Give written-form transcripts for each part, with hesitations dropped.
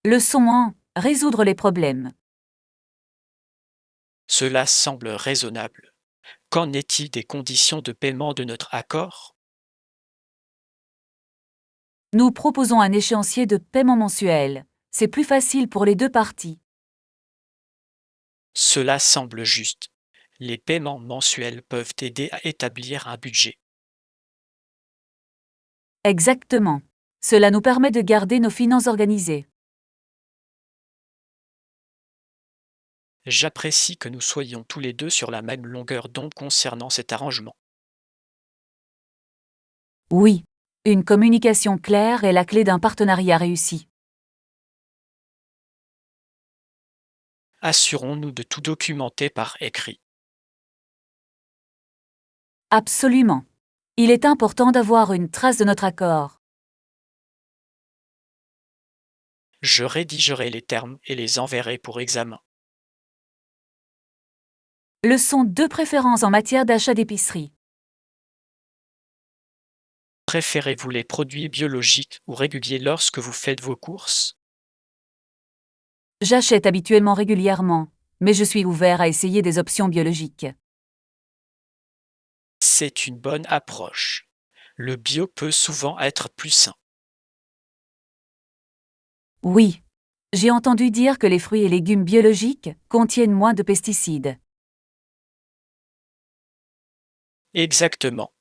Leçon 1. Résoudre les problèmes. Cela semble raisonnable. Qu'en est-il des conditions de paiement de notre accord? Nous proposons un échéancier de paiement mensuel. C'est plus facile pour les deux parties. Cela semble juste. Les paiements mensuels peuvent aider à établir un budget. Exactement. Cela nous permet de garder nos finances organisées. J'apprécie que nous soyons tous les deux sur la même longueur d'onde concernant cet arrangement. Oui. Une communication claire est la clé d'un partenariat réussi. Assurons-nous de tout documenter par écrit. Absolument. Il est important d'avoir une trace de notre accord. Je rédigerai les termes et les enverrai pour examen. Leçon 2. Préférences en matière d'achat d'épicerie. Préférez-vous les produits biologiques ou réguliers lorsque vous faites vos courses? J'achète habituellement régulièrement, mais je suis ouvert à essayer des options biologiques. C'est une bonne approche. Le bio peut souvent être plus sain. Oui. J'ai entendu dire que les fruits et légumes biologiques contiennent moins de pesticides. Exactement.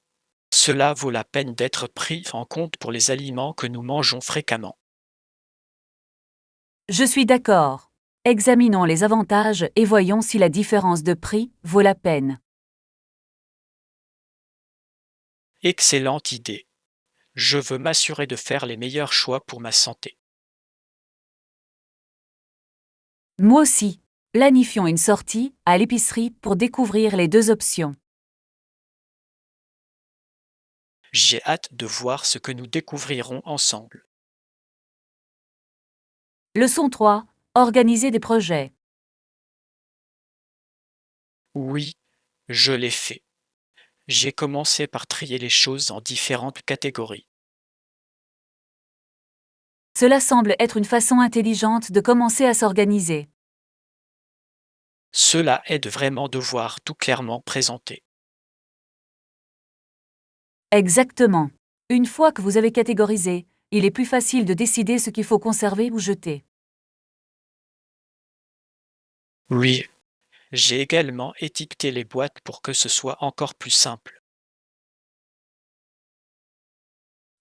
Cela vaut la peine d'être pris en compte pour les aliments que nous mangeons fréquemment. Je suis d'accord. Examinons les avantages et voyons si la différence de prix vaut la peine. Excellente idée. Je veux m'assurer de faire les meilleurs choix pour ma santé. Moi aussi. Planifions une sortie à l'épicerie pour découvrir les deux options. J'ai hâte de voir ce que nous découvrirons ensemble. Leçon 3. Organiser des projets. Oui, je l'ai fait. J'ai commencé par trier les choses en différentes catégories. Cela semble être une façon intelligente de commencer à s'organiser. Cela aide vraiment de voir tout clairement présenté. Exactement. Une fois que vous avez catégorisé, il est plus facile de décider ce qu'il faut conserver ou jeter. Oui, j'ai également étiqueté les boîtes pour que ce soit encore plus simple.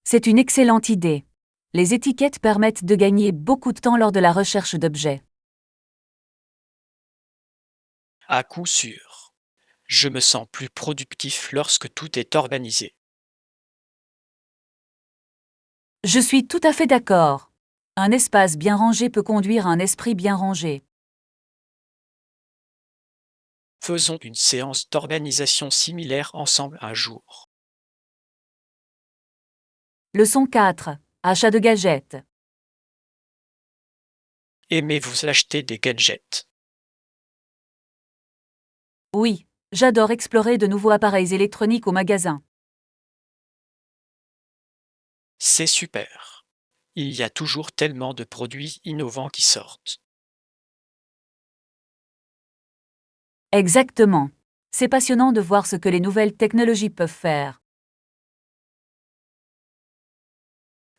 C'est une excellente idée. Les étiquettes permettent de gagner beaucoup de temps lors de la recherche d'objets. À coup sûr. Je me sens plus productif lorsque tout est organisé. Je suis tout à fait d'accord. Un espace bien rangé peut conduire à un esprit bien rangé. Faisons une séance d'organisation similaire ensemble un jour. Leçon 4. Achat de gadgets. Aimez-vous acheter des gadgets? Oui, j'adore explorer de nouveaux appareils électroniques au magasin. C'est super. Il y a toujours tellement de produits innovants qui sortent. Exactement. C'est passionnant de voir ce que les nouvelles technologies peuvent faire.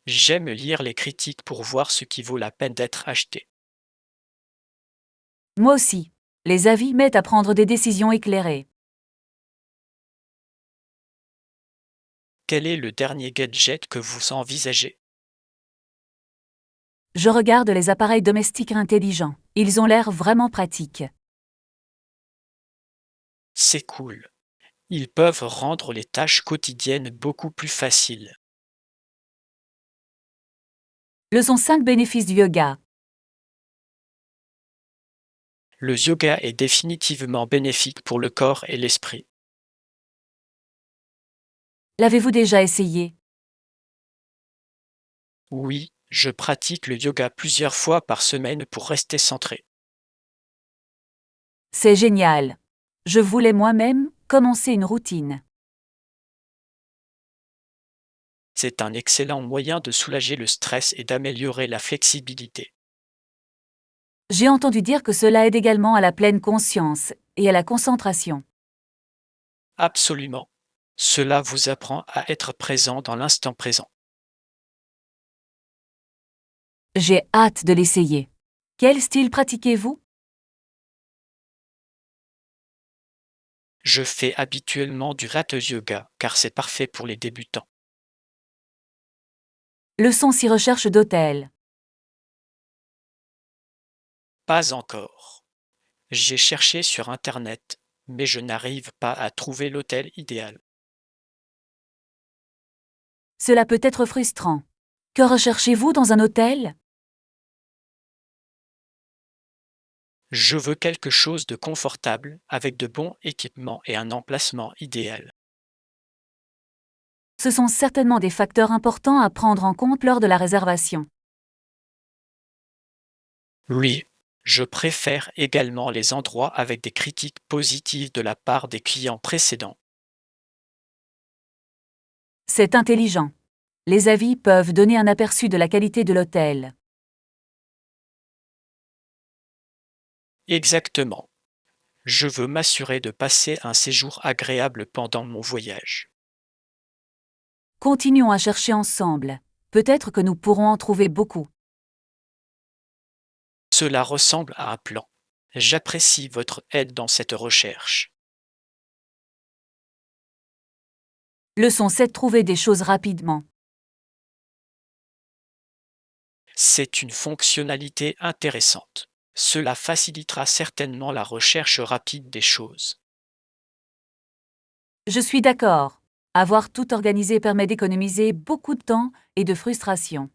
J'aime lire les critiques pour voir ce qui vaut la peine d'être acheté. Moi aussi. Les avis m'aident à prendre des décisions éclairées. Quel est le dernier gadget que vous envisagez? Je regarde les appareils domestiques intelligents. Ils ont l'air vraiment pratiques. C'est cool. Ils peuvent rendre les tâches quotidiennes beaucoup plus faciles. Leçon 5. Bénéfices du yoga. Le yoga est définitivement bénéfique pour le corps et l'esprit. L'avez-vous déjà essayé? Oui, je pratique le yoga plusieurs fois par semaine pour rester centré. C'est génial. Je voulais moi-même commencer une routine. C'est un excellent moyen de soulager le stress et d'améliorer la flexibilité. J'ai entendu dire que cela aide également à la pleine conscience et à la concentration. Absolument. Cela vous apprend à être présent dans l'instant présent. J'ai hâte de l'essayer. Quel style pratiquez-vous? Je fais habituellement du hatha yoga car c'est parfait pour les débutants. Leçon 6 recherche d'hôtel. Pas encore. J'ai cherché sur Internet, mais je n'arrive pas à trouver l'hôtel idéal. Cela peut être frustrant. Que recherchez-vous dans un hôtel? Je veux quelque chose de confortable, avec de bons équipements et un emplacement idéal. Ce sont certainement des facteurs importants à prendre en compte lors de la réservation. Oui, je préfère également les endroits avec des critiques positives de la part des clients précédents. C'est intelligent. Les avis peuvent donner un aperçu de la qualité de l'hôtel. Exactement. Je veux m'assurer de passer un séjour agréable pendant mon voyage. Continuons à chercher ensemble. Peut-être que nous pourrons en trouver beaucoup. Cela ressemble à un plan. J'apprécie votre aide dans cette recherche. Leçon 7 trouver des choses rapidement. C'est une fonctionnalité intéressante. Cela facilitera certainement la recherche rapide des choses. Je suis d'accord. Avoir tout organisé permet d'économiser beaucoup de temps et de frustration.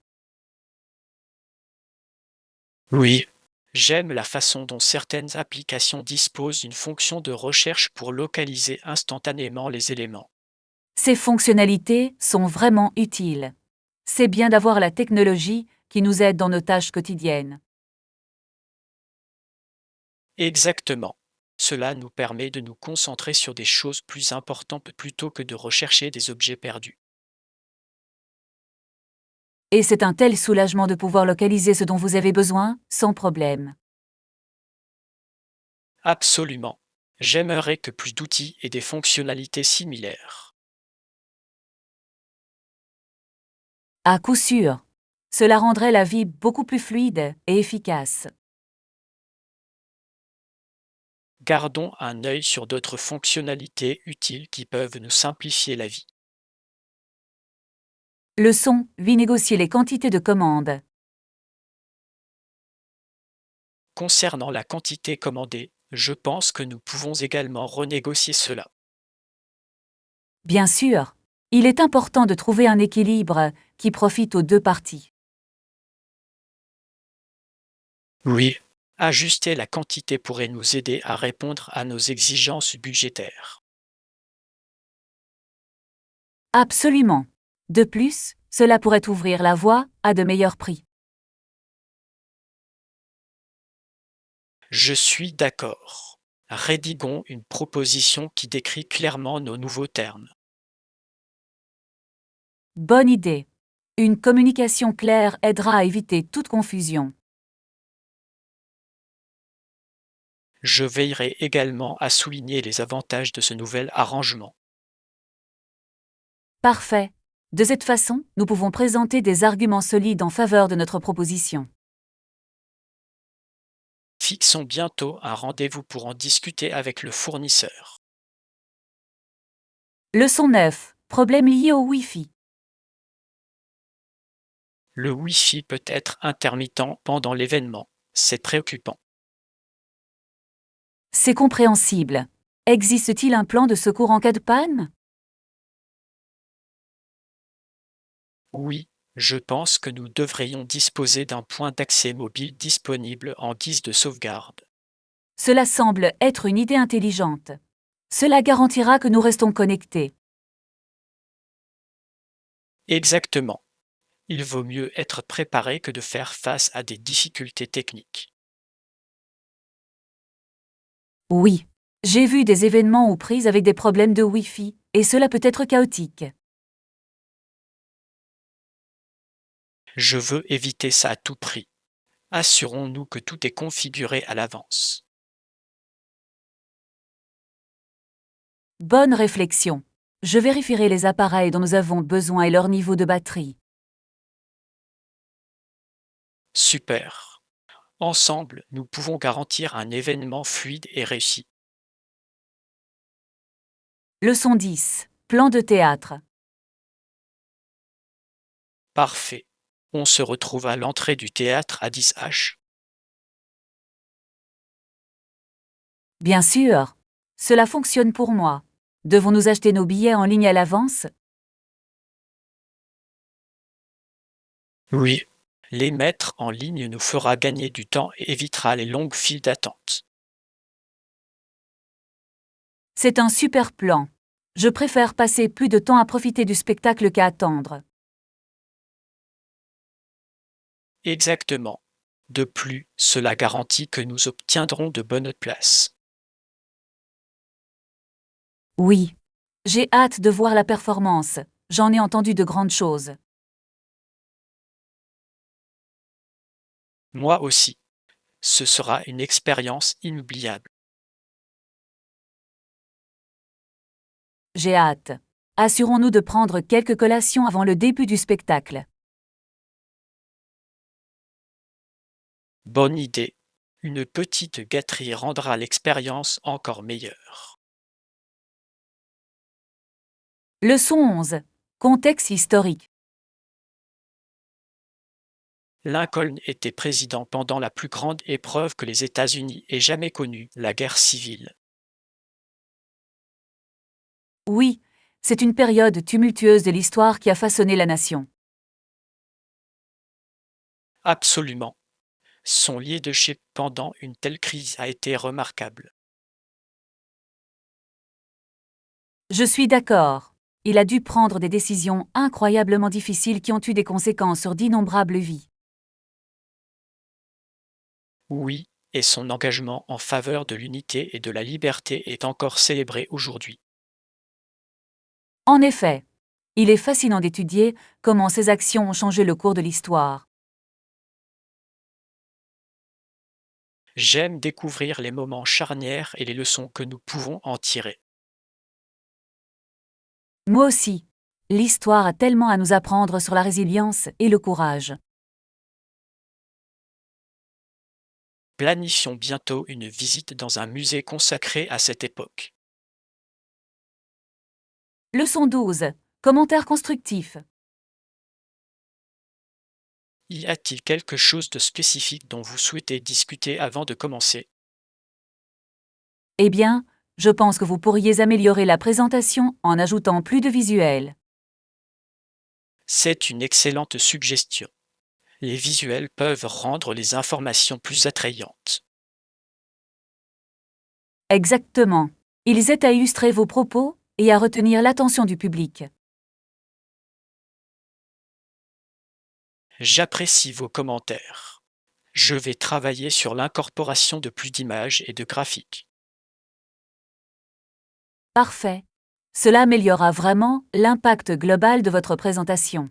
Oui, j'aime la façon dont certaines applications disposent d'une fonction de recherche pour localiser instantanément les éléments. Ces fonctionnalités sont vraiment utiles. C'est bien d'avoir la technologie qui nous aide dans nos tâches quotidiennes. Exactement. Cela nous permet de nous concentrer sur des choses plus importantes plutôt que de rechercher des objets perdus. Et c'est un tel soulagement de pouvoir localiser ce dont vous avez besoin sans problème. Absolument. J'aimerais que plus d'outils aient des fonctionnalités similaires. À coup sûr, cela rendrait la vie beaucoup plus fluide et efficace. Gardons un œil sur d'autres fonctionnalités utiles qui peuvent nous simplifier la vie. Leçon 8 négocier les quantités de commandes. Concernant la quantité commandée, je pense que nous pouvons également renégocier cela. Bien sûr, il est important de trouver un équilibre qui profite aux deux parties. Oui, ajuster la quantité pourrait nous aider à répondre à nos exigences budgétaires. Absolument. De plus, cela pourrait ouvrir la voie à de meilleurs prix. Je suis d'accord. Rédigons une proposition qui décrit clairement nos nouveaux termes. Bonne idée. Une communication claire aidera à éviter toute confusion. Je veillerai également à souligner les avantages de ce nouvel arrangement. Parfait. De cette façon, nous pouvons présenter des arguments solides en faveur de notre proposition. Fixons bientôt un rendez-vous pour en discuter avec le fournisseur. Leçon 9. Problèmes liés au Wi-Fi. Le Wi-Fi peut être intermittent pendant l'événement. C'est préoccupant. C'est compréhensible. Existe-t-il un plan de secours en cas de panne? Oui, je pense que nous devrions disposer d'un point d'accès mobile disponible en guise de sauvegarde. Cela semble être une idée intelligente. Cela garantira que nous restons connectés. Exactement. Il vaut mieux être préparé que de faire face à des difficultés techniques. Oui. J'ai vu des événements ou prises avec des problèmes de Wi-Fi, et cela peut être chaotique. Je veux éviter ça à tout prix. Assurons-nous que tout est configuré à l'avance. Bonne réflexion. Je vérifierai les appareils dont nous avons besoin et leur niveau de batterie. Super. Ensemble, nous pouvons garantir un événement fluide et réussi. Leçon 10. Plan de théâtre. Parfait. On se retrouve à l'entrée du théâtre à 10H. Bien sûr. Cela fonctionne pour moi. Devons-nous acheter nos billets en ligne à l'avance? Oui. Les mettre en ligne nous fera gagner du temps et évitera les longues files d'attente. C'est un super plan. Je préfère passer plus de temps à profiter du spectacle qu'à attendre. Exactement. De plus, cela garantit que nous obtiendrons de bonnes places. Oui. J'ai hâte de voir la performance. J'en ai entendu de grandes choses. Moi aussi. Ce sera une expérience inoubliable. J'ai hâte. Assurons-nous de prendre quelques collations avant le début du spectacle. Bonne idée. Une petite gâterie rendra l'expérience encore meilleure. Leçon 11. Contexte historique. Lincoln était président pendant la plus grande épreuve que les États-Unis aient jamais connue, la guerre civile. Oui, c'est une période tumultueuse de l'histoire qui a façonné la nation. Absolument. Son leadership pendant une telle crise a été remarquable. Je suis d'accord. Il a dû prendre des décisions incroyablement difficiles qui ont eu des conséquences sur d'innombrables vies. Oui, et son engagement en faveur de l'unité et de la liberté est encore célébré aujourd'hui. En effet, il est fascinant d'étudier comment ces actions ont changé le cours de l'histoire. J'aime découvrir les moments charnières et les leçons que nous pouvons en tirer. Moi aussi. L'histoire a tellement à nous apprendre sur la résilience et le courage. Planifions bientôt une visite dans un musée consacré à cette époque. Leçon 12. Commentaires constructifs. Y a-t-il quelque chose de spécifique dont vous souhaitez discuter avant de commencer? Eh bien, je pense que vous pourriez améliorer la présentation en ajoutant plus de visuels. C'est une excellente suggestion. Les visuels peuvent rendre les informations plus attrayantes. Exactement. Ils aident à illustrer vos propos et à retenir l'attention du public. J'apprécie vos commentaires. Je vais travailler sur l'incorporation de plus d'images et de graphiques. Parfait. Cela améliorera vraiment l'impact global de votre présentation.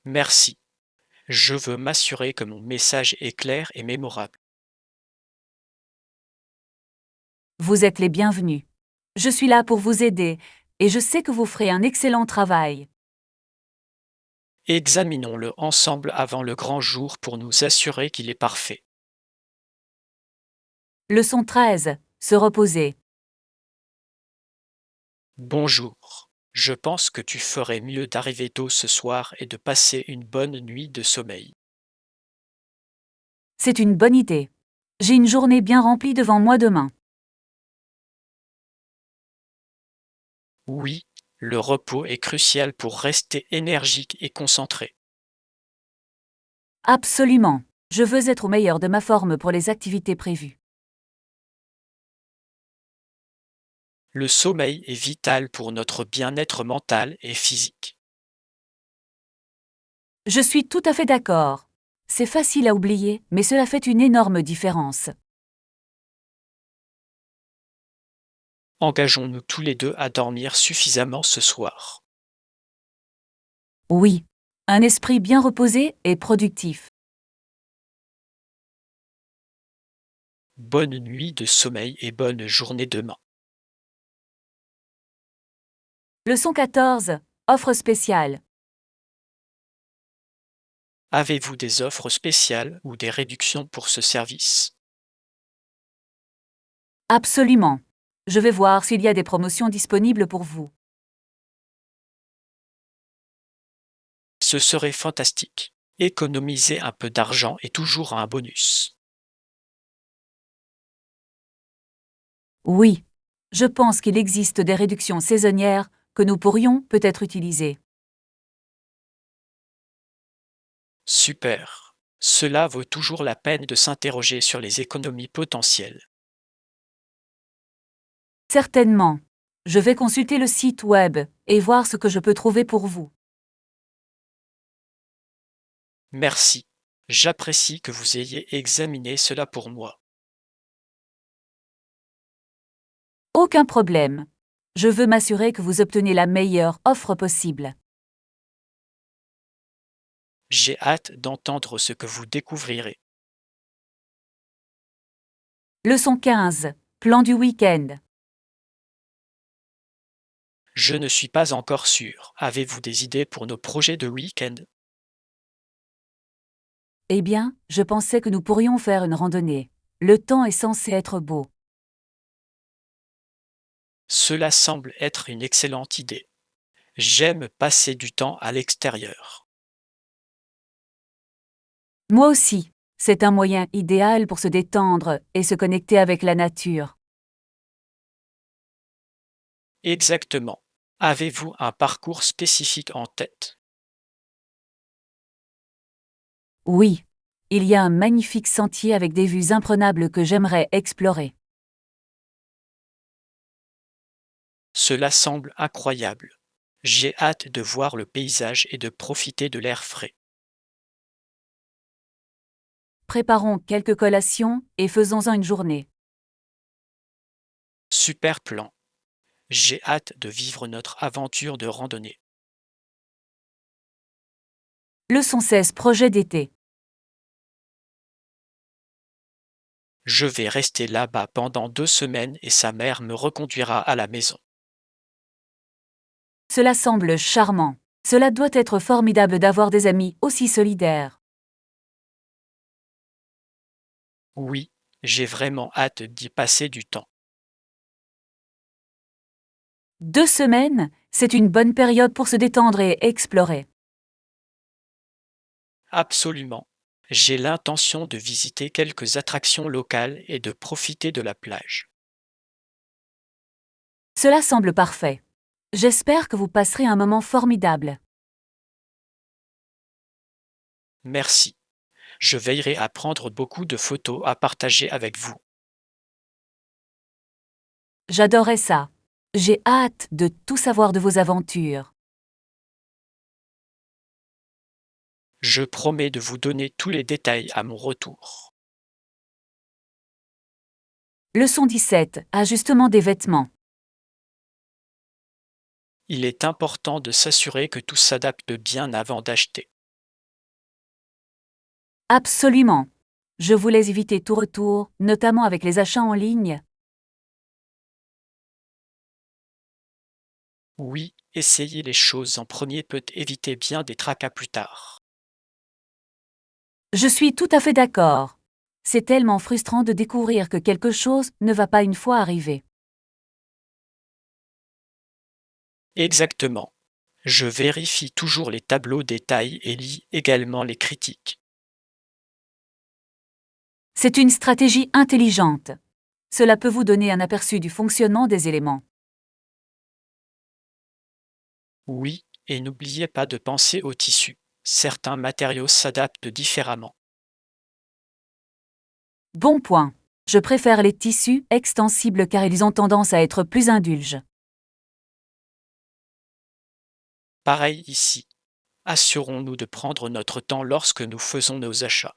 Merci. Je veux m'assurer que mon message est clair et mémorable. Vous êtes les bienvenus. Je suis là pour vous aider et je sais que vous ferez un excellent travail. Examinons-le ensemble avant le grand jour pour nous assurer qu'il est parfait. Leçon 13. Se reposer. Bonjour. Je pense que tu ferais mieux d'arriver tôt ce soir et de passer une bonne nuit de sommeil. C'est une bonne idée. J'ai une journée bien remplie devant moi demain. Oui, le repos est crucial pour rester énergique et concentré. Absolument. Je veux être au meilleur de ma forme pour les activités prévues. Le sommeil est vital pour notre bien-être mental et physique. Je suis tout à fait d'accord. C'est facile à oublier, mais cela fait une énorme différence. Engageons-nous tous les deux à dormir suffisamment ce soir. Oui. Un esprit bien reposé et productif. Bonne nuit de sommeil et bonne journée demain. Leçon 14. Offre spéciale. Avez-vous des offres spéciales ou des réductions pour ce service? Absolument. Je vais voir s'il y a des promotions disponibles pour vous. Ce serait fantastique. Économiser un peu d'argent est toujours un bonus. Oui. Je pense qu'il existe des réductions saisonnières que nous pourrions peut-être utiliser. Super. Cela vaut toujours la peine de s'interroger sur les économies potentielles. Certainement. Je vais consulter le site web et voir ce que je peux trouver pour vous. Merci. J'apprécie que vous ayez examiné cela pour moi. Aucun problème. Je veux m'assurer que vous obtenez la meilleure offre possible. J'ai hâte d'entendre ce que vous découvrirez. Leçon 15. Plan du week-end. Je ne suis pas encore sûr. Avez-vous des idées pour nos projets de week-end? Eh bien, je pensais que nous pourrions faire une randonnée. Le temps est censé être beau. Cela semble être une excellente idée. J'aime passer du temps à l'extérieur. Moi aussi. C'est un moyen idéal pour se détendre et se connecter avec la nature. Exactement. Avez-vous un parcours spécifique en tête? Oui. Il y a un magnifique sentier avec des vues imprenables que j'aimerais explorer. Cela semble incroyable. J'ai hâte de voir le paysage et de profiter de l'air frais. Préparons quelques collations et faisons-en une journée. Super plan. J'ai hâte de vivre notre aventure de randonnée. Leçon 16. Projet d'été. Je vais rester là-bas pendant 2 semaines et sa mère me reconduira à la maison. Cela semble charmant. Cela doit être formidable d'avoir des amis aussi solidaires. Oui, j'ai vraiment hâte d'y passer du temps. 2 semaines, c'est une bonne période pour se détendre et explorer. Absolument. J'ai l'intention de visiter quelques attractions locales et de profiter de la plage. Cela semble parfait. J'espère que vous passerez un moment formidable. Merci. Je veillerai à prendre beaucoup de photos à partager avec vous. J'adorais ça. J'ai hâte de tout savoir de vos aventures. Je promets de vous donner tous les détails à mon retour. Leçon 17. Ajustement des vêtements. Il est important de s'assurer que tout s'adapte bien avant d'acheter. Absolument. Je voulais éviter tout retour, notamment avec les achats en ligne. Oui, essayer les choses en premier peut éviter bien des tracas plus tard. Je suis tout à fait d'accord. C'est tellement frustrant de découvrir que quelque chose ne va pas une fois arriver. Exactement. Je vérifie toujours les tableaux détails et lis également les critiques. C'est une stratégie intelligente. Cela peut vous donner un aperçu du fonctionnement des éléments. Oui, et n'oubliez pas de penser au tissu. Certains matériaux s'adaptent différemment. Bon point. Je préfère les tissus extensibles car ils ont tendance à être plus indulgents. Pareil ici. Assurons-nous de prendre notre temps lorsque nous faisons nos achats.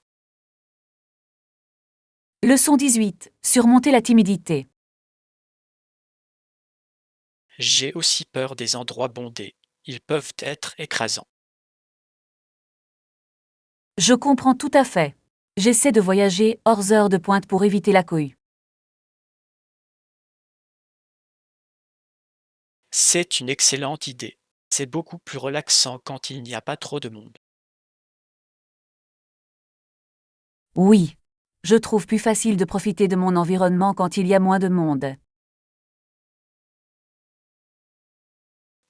Leçon 18. Surmonter la timidité. J'ai aussi peur des endroits bondés. Ils peuvent être écrasants. Je comprends tout à fait. J'essaie de voyager hors heures de pointe pour éviter la cohue. C'est une excellente idée. C'est beaucoup plus relaxant quand il n'y a pas trop de monde. Oui. Je trouve plus facile de profiter de mon environnement quand il y a moins de monde.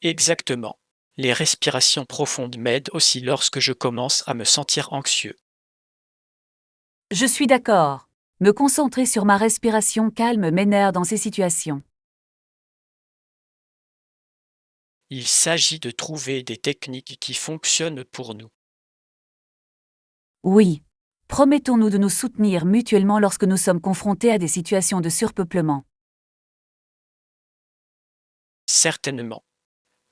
Exactement. Les respirations profondes m'aident aussi lorsque je commence à me sentir anxieux. Je suis d'accord. Me concentrer sur ma respiration calme m'énerve dans ces situations. Il s'agit de trouver des techniques qui fonctionnent pour nous. Oui. Promettons-nous de nous soutenir mutuellement lorsque nous sommes confrontés à des situations de surpeuplement. Certainement.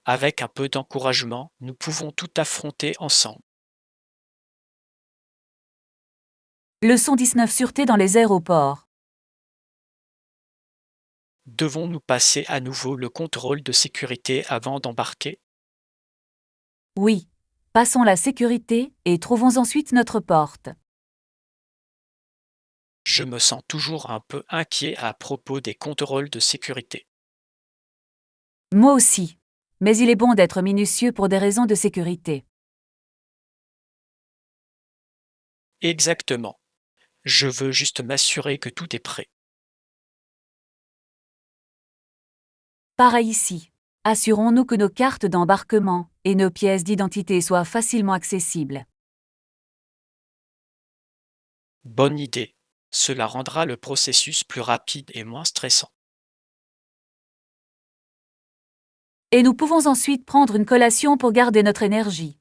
Avec un peu d'encouragement, nous pouvons tout affronter ensemble. Leçon 19 Sûreté dans les aéroports. Devons-nous passer à nouveau le contrôle de sécurité avant d'embarquer? Oui. Passons la sécurité et trouvons ensuite notre porte. Je me sens toujours un peu inquiet à propos des contrôles de sécurité. Moi aussi. Mais il est bon d'être minutieux pour des raisons de sécurité. Exactement. Je veux juste m'assurer que tout est prêt. Pareil ici. Assurons-nous que nos cartes d'embarquement et nos pièces d'identité soient facilement accessibles. Bonne idée. Cela rendra le processus plus rapide et moins stressant. Et nous pouvons ensuite prendre une collation pour garder notre énergie.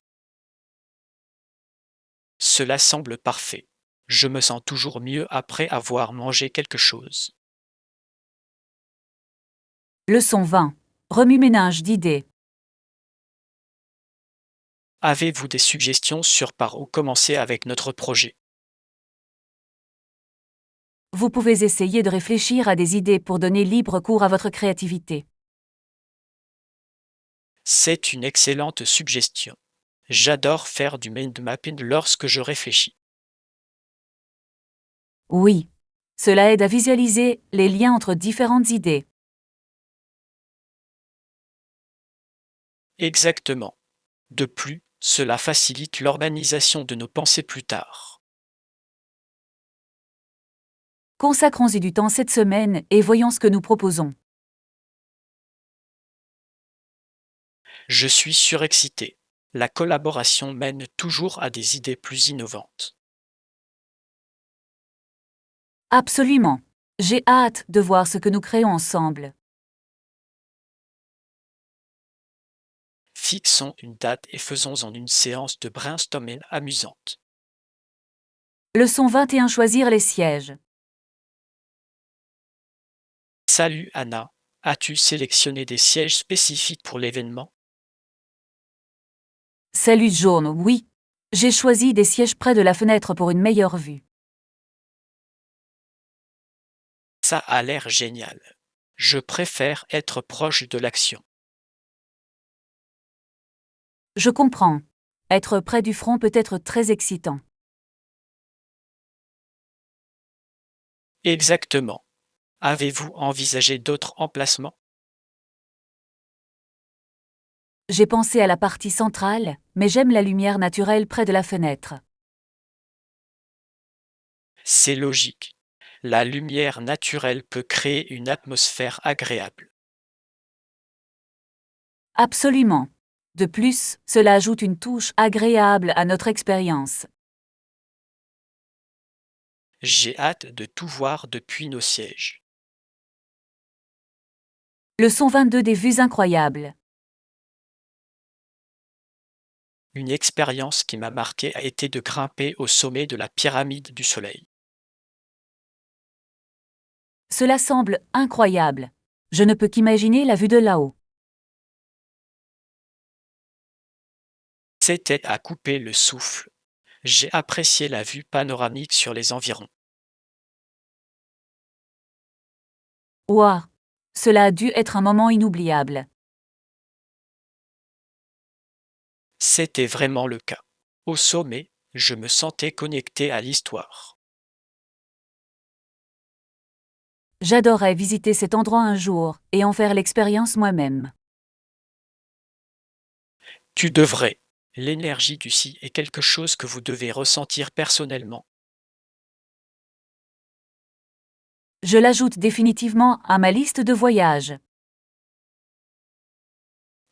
Cela semble parfait. Je me sens toujours mieux après avoir mangé quelque chose. Leçon 20. Remue-ménage d'idées. Avez-vous des suggestions sur par où commencer avec notre projet? Vous pouvez essayer de réfléchir à des idées pour donner libre cours à votre créativité. C'est une excellente suggestion. J'adore faire du mind mapping lorsque je réfléchis. Oui. Cela aide à visualiser les liens entre différentes idées. Exactement. De plus, cela facilite l'organisation de nos pensées plus tard. Consacrons-y du temps cette semaine et voyons ce que nous proposons. Je suis surexcité. La collaboration mène toujours à des idées plus innovantes. Absolument. J'ai hâte de voir ce que nous créons ensemble. Fixons une date et faisons-en une séance de brainstorming amusante. Leçon 21 Choisir les sièges. Salut Anna, as-tu sélectionné des sièges spécifiques pour l'événement? Salut Jaune, oui. J'ai choisi des sièges près de la fenêtre pour une meilleure vue. Ça a l'air génial. Je préfère être proche de l'action. Je comprends. Être près du front peut être très excitant. Exactement. Avez-vous envisagé d'autres emplacements? J'ai pensé à la partie centrale, mais j'aime la lumière naturelle près de la fenêtre. C'est logique. La lumière naturelle peut créer une atmosphère agréable. Absolument. De plus, cela ajoute une touche agréable à notre expérience. J'ai hâte de tout voir depuis nos sièges. Leçon 22 Des vues incroyables. Une expérience qui m'a marqué a été de grimper au sommet de la pyramide du Soleil. Cela semble incroyable. Je ne peux qu'imaginer la vue de là-haut. C'était à couper le souffle. J'ai apprécié la vue panoramique sur les environs. Ouah! Cela a dû être un moment inoubliable. C'était vraiment le cas. Au sommet, Je me sentais connecté à l'histoire. J'adorerais visiter cet endroit un jour et en faire l'expérience moi-même. Tu devrais. L'énergie du si est quelque chose que vous devez ressentir personnellement. Je l'ajoute définitivement à ma liste de voyages.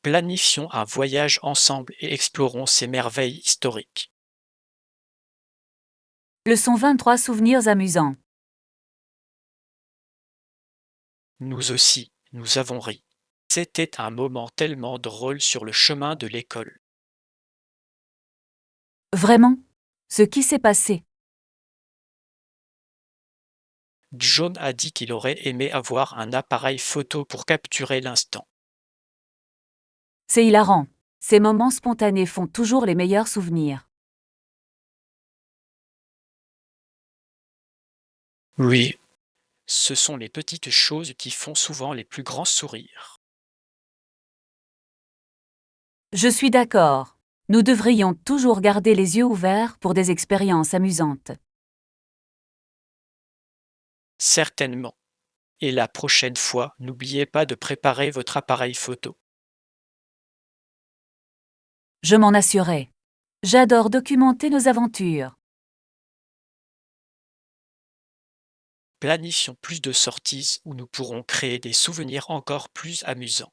Planifions un voyage ensemble et explorons ces merveilles historiques. Leçon 23 Souvenirs amusants. Nous aussi, nous avons ri. C'était un moment tellement drôle sur le chemin de l'école. Vraiment? Ce qui s'est passé. John a dit qu'il aurait aimé avoir un appareil photo pour capturer l'instant. C'est hilarant. Ces moments spontanés font toujours les meilleurs souvenirs. Oui, ce sont les petites choses qui font souvent les plus grands sourires. Je suis d'accord. Nous devrions toujours garder les yeux ouverts pour des expériences amusantes. Certainement. Et la prochaine fois, n'oubliez pas de préparer votre appareil photo. Je m'en assurais. J'adore documenter nos aventures. Planifions plus de sorties où nous pourrons créer des souvenirs encore plus amusants.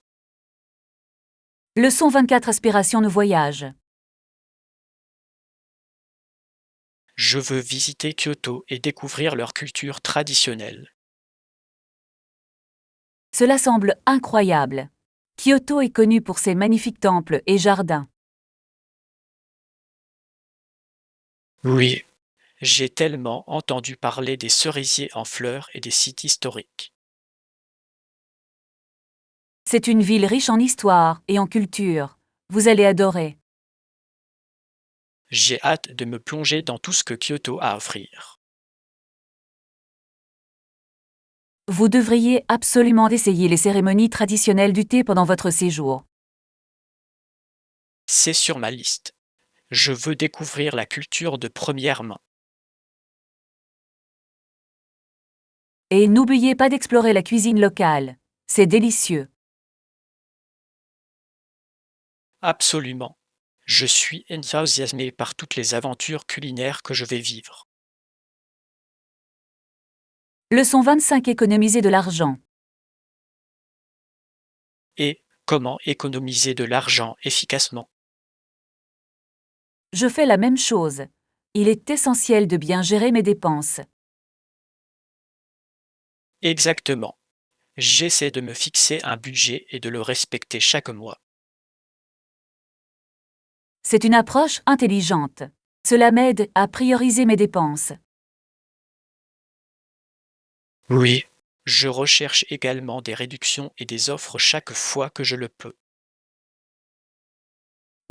Leçon 24 Aspiration de voyage. Je veux visiter Kyoto et découvrir leur culture traditionnelle. Cela semble incroyable. Kyoto est connu pour ses magnifiques temples et jardins. Oui, j'ai tellement entendu parler des cerisiers en fleurs et des sites historiques. C'est une ville riche en histoire et en culture. Vous allez adorer. J'ai hâte de me plonger dans tout ce que Kyoto a à offrir. Vous devriez absolument essayer les cérémonies traditionnelles du thé pendant votre séjour. C'est sur ma liste. Je veux découvrir la culture de première main. Et n'oubliez pas d'explorer la cuisine locale. C'est délicieux. Absolument. Je suis enthousiasmé par toutes les aventures culinaires que je vais vivre. Leçon 25 Économiser de l'argent. Et comment économiser de l'argent efficacement. Je fais la même chose. Il est essentiel de bien gérer mes dépenses. Exactement. J'essaie de me fixer un budget et de le respecter chaque mois. C'est une approche intelligente. Cela m'aide à prioriser mes dépenses. Oui. Je recherche également des réductions et des offres chaque fois que je le peux.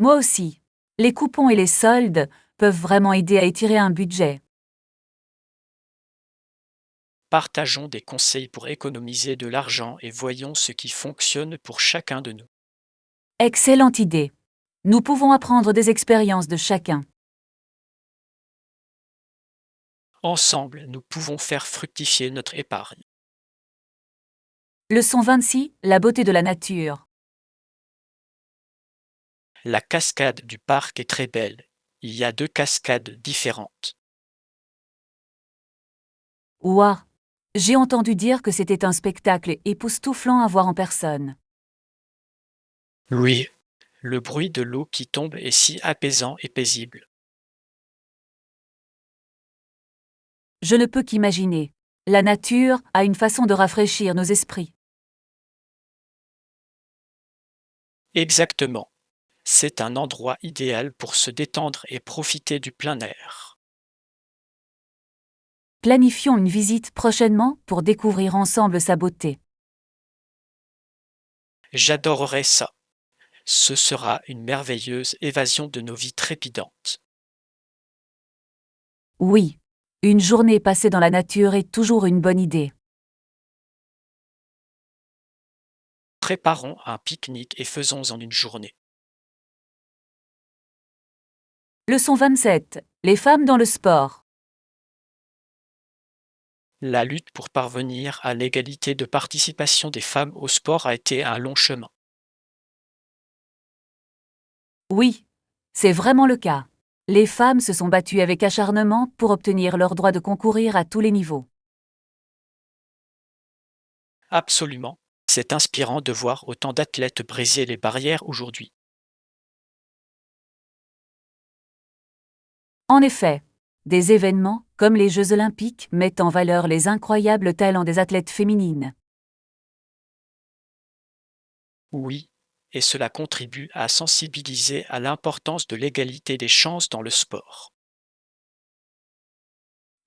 Moi aussi. Les coupons et les soldes peuvent vraiment aider à étirer un budget. Partageons des conseils pour économiser de l'argent et voyons ce qui fonctionne pour chacun de nous. Excellente idée. Nous pouvons apprendre des expériences de chacun. Ensemble, nous pouvons faire fructifier notre épargne. Leçon 26 La beauté de la nature. La cascade du parc est très belle. Il y a 2 cascades différentes. Ouah! J'ai entendu dire que c'était un spectacle époustouflant à voir en personne. Oui, le bruit de l'eau qui tombe est si apaisant et paisible. Je ne peux qu'imaginer. La nature a une façon de rafraîchir nos esprits. Exactement. C'est un endroit idéal pour se détendre et profiter du plein air. Planifions une visite prochainement pour découvrir ensemble sa beauté. J'adorerais ça. Ce sera une merveilleuse évasion de nos vies trépidantes. Oui, une journée passée dans la nature est toujours une bonne idée. Préparons un pique-nique et faisons-en une journée. Leçon 27. Les femmes dans le sport. La lutte pour parvenir à l'égalité de participation des femmes au sport a été un long chemin. Oui, c'est vraiment le cas. Les femmes se sont battues avec acharnement pour obtenir leur droit de concourir à tous les niveaux. Absolument. C'est inspirant de voir autant d'athlètes briser les barrières aujourd'hui. En effet, des événements, comme les Jeux olympiques, mettent en valeur les incroyables talents des athlètes féminines. Oui, et cela contribue à sensibiliser à l'importance de l'égalité des chances dans le sport.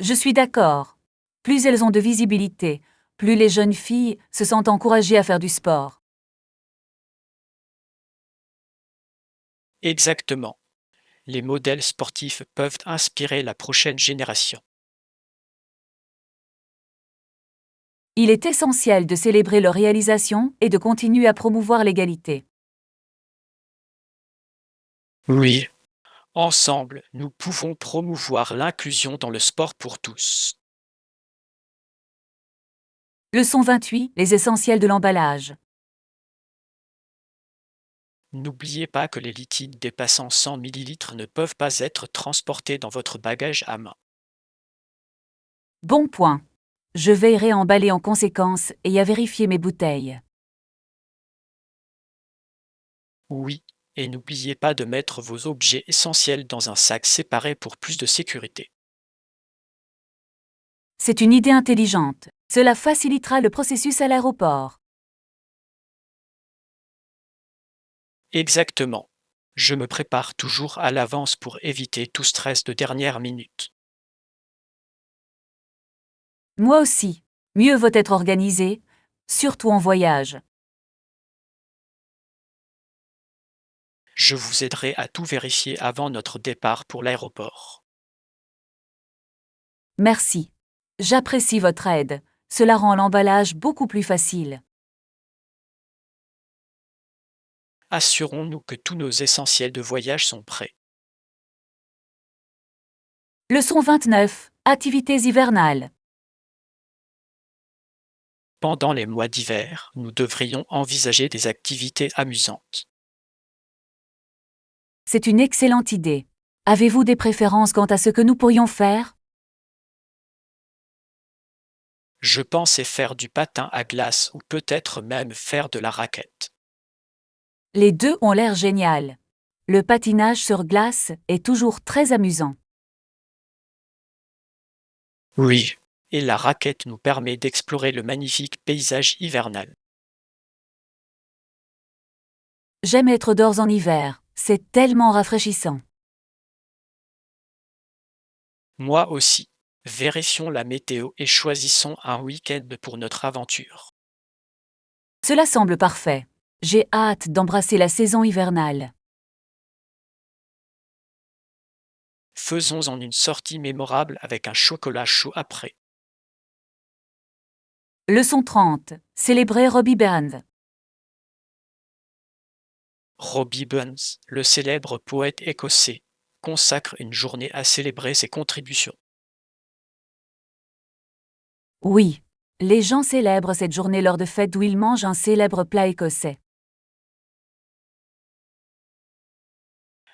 Je suis d'accord. Plus elles ont de visibilité, plus les jeunes filles se sentent encouragées à faire du sport. Exactement. Les modèles sportifs peuvent inspirer la prochaine génération. Il est essentiel de célébrer leurs réalisations et de continuer à promouvoir l'égalité. Oui. Ensemble, nous pouvons promouvoir l'inclusion dans le sport pour tous. Leçon 28. Les essentiels de l'emballage. N'oubliez pas que les liquides dépassant 100 millilitres ne peuvent pas être transportés dans votre bagage à main. Bon point. Je veillerai à emballer en conséquence et à vérifier mes bouteilles. Oui, et n'oubliez pas de mettre vos objets essentiels dans un sac séparé pour plus de sécurité. C'est une idée intelligente. Cela facilitera le processus à l'aéroport. Exactement. Je me prépare toujours à l'avance pour éviter tout stress de dernière minute. Moi aussi. Mieux vaut être organisé, surtout en voyage. Je vous aiderai à tout vérifier avant notre départ pour l'aéroport. Merci. J'apprécie votre aide. Cela rend l'emballage beaucoup plus facile. Assurons-nous que tous nos essentiels de voyage sont prêts. Leçon 29. Activités hivernales. Pendant les mois d'hiver, nous devrions envisager des activités amusantes. C'est une excellente idée. Avez-vous des préférences quant à ce que nous pourrions faire? Je pensais faire du patin à glace ou peut-être même faire de la raquette. Les deux ont l'air génial. Le patinage sur glace est toujours très amusant. Oui, et la raquette nous permet d'explorer le magnifique paysage hivernal. J'aime être dehors en hiver. C'est tellement rafraîchissant. Moi aussi. Vérifions la météo et choisissons un week-end pour notre aventure. Cela semble parfait. J'ai hâte d'embrasser la saison hivernale. Faisons-en une sortie mémorable avec un chocolat chaud après. Leçon 30. Célébrer Robbie Burns. Robbie Burns, le célèbre poète écossais, consacre une journée à célébrer ses contributions. Oui. Les gens célèbrent cette journée lors de fêtes où ils mangent un célèbre plat écossais.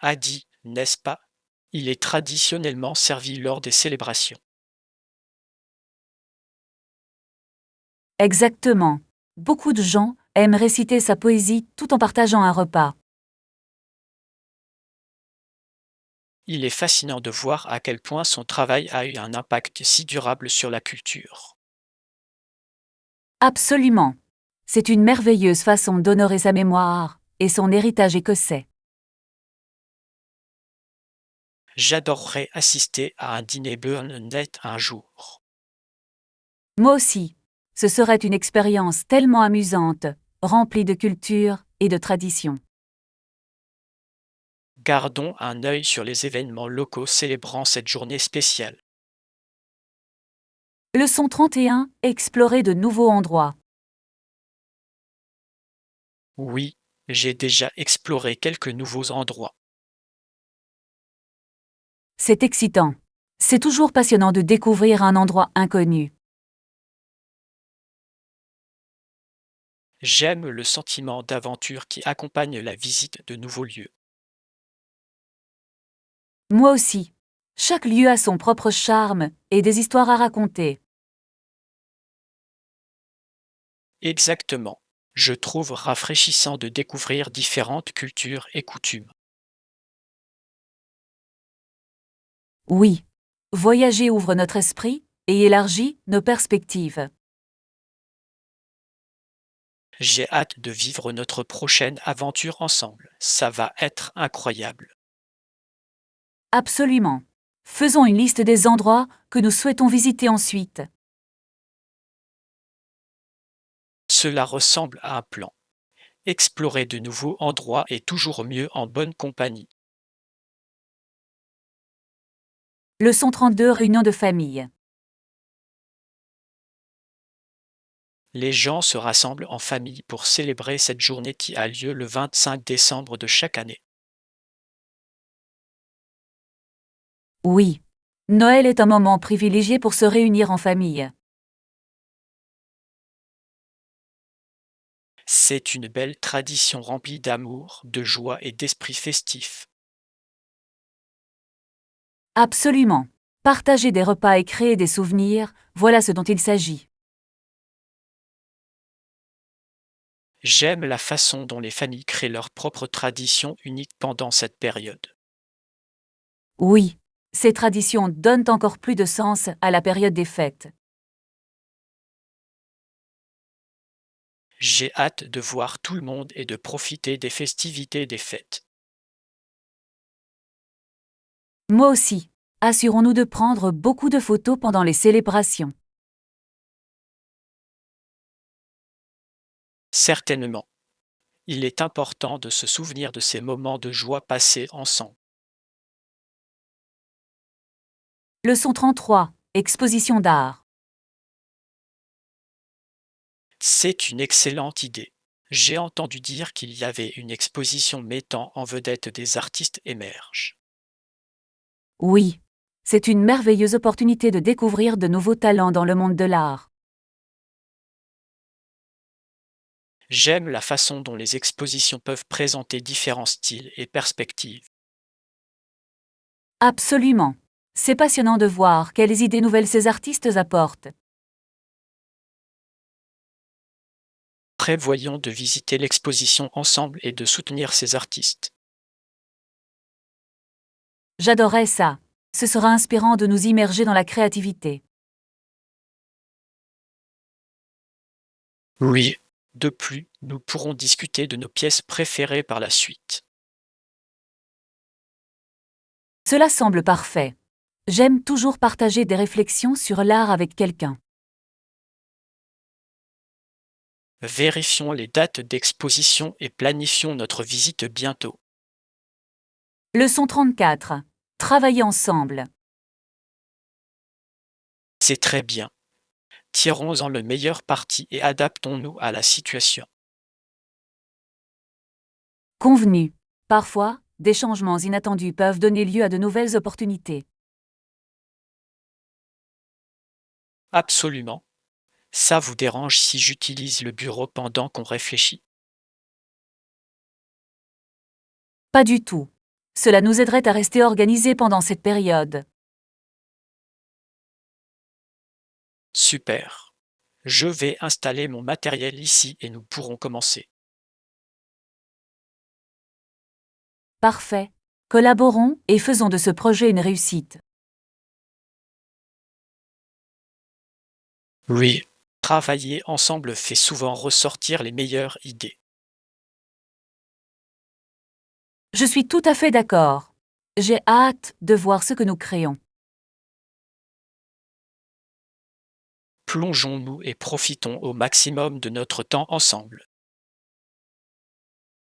A dit, n'est-ce pas? Il est traditionnellement servi lors des célébrations. Exactement. Beaucoup de gens aiment réciter sa poésie tout en partageant un repas. Il est fascinant de voir à quel point son travail a eu un impact si durable sur la culture. Absolument. C'est une merveilleuse façon d'honorer sa mémoire et son héritage écossais. J'adorerais assister à un dîner Burnet un jour. Moi aussi. Ce serait une expérience tellement amusante, remplie de culture et de tradition. Gardons un œil sur les événements locaux célébrant cette journée spéciale. Leçon 31. Explorer de nouveaux endroits. Oui, j'ai déjà exploré quelques nouveaux endroits. C'est excitant. C'est toujours passionnant de découvrir un endroit inconnu. J'aime le sentiment d'aventure qui accompagne la visite de nouveaux lieux. Moi aussi. Chaque lieu a son propre charme et des histoires à raconter. Exactement. Je trouve rafraîchissant de découvrir différentes cultures et coutumes. Oui. Voyager ouvre notre esprit et élargit nos perspectives. J'ai hâte de vivre notre prochaine aventure ensemble. Ça va être incroyable. Absolument. Faisons une liste des endroits que nous souhaitons visiter ensuite. Cela ressemble à un plan. Explorer de nouveaux endroits est toujours mieux en bonne compagnie. Leçon 32, réunion de famille. Les gens se rassemblent en famille pour célébrer cette journée qui a lieu le 25 décembre de chaque année. Oui. Noël est un moment privilégié pour se réunir en famille. C'est une belle tradition remplie d'amour, de joie et d'esprit festif. Absolument. Partager des repas et créer des souvenirs, voilà ce dont il s'agit. J'aime la façon dont les familles créent leurs propres traditions uniques pendant cette période. Oui. Ces traditions donnent encore plus de sens à la période des fêtes. J'ai hâte de voir tout le monde et de profiter des festivités des fêtes. Moi aussi. Assurons-nous de prendre beaucoup de photos pendant les célébrations. Certainement, il est important de se souvenir de ces moments de joie passés ensemble. Leçon 33. Exposition d'art. C'est une excellente idée. J'ai entendu dire qu'il y avait une exposition mettant en vedette des artistes émergents. Oui. C'est une merveilleuse opportunité de découvrir de nouveaux talents dans le monde de l'art. J'aime la façon dont les expositions peuvent présenter différents styles et perspectives. Absolument. C'est passionnant de voir quelles idées nouvelles ces artistes apportent. Prévoyons de visiter l'exposition ensemble et de soutenir ces artistes. J'adorerais ça. Ce sera inspirant de nous immerger dans la créativité. Oui. De plus, nous pourrons discuter de nos pièces préférées par la suite. Cela semble parfait. J'aime toujours partager des réflexions sur l'art avec quelqu'un. Vérifions les dates d'exposition et planifions notre visite bientôt. Leçon 34. Travailler ensemble. C'est très bien. Tirons-en le meilleur parti et adaptons-nous à la situation. Convenu. Parfois, des changements inattendus peuvent donner lieu à de nouvelles opportunités. Absolument. Ça vous dérange si j'utilise le bureau pendant qu'on réfléchit? Pas du tout. Cela nous aiderait à rester organisés pendant cette période. Super. Je vais installer mon matériel ici et nous pourrons commencer. Parfait. Collaborons et faisons de ce projet une réussite. Oui. Travailler ensemble fait souvent ressortir les meilleures idées. Je suis tout à fait d'accord. J'ai hâte de voir ce que nous créons. Plongeons-nous et profitons au maximum de notre temps ensemble.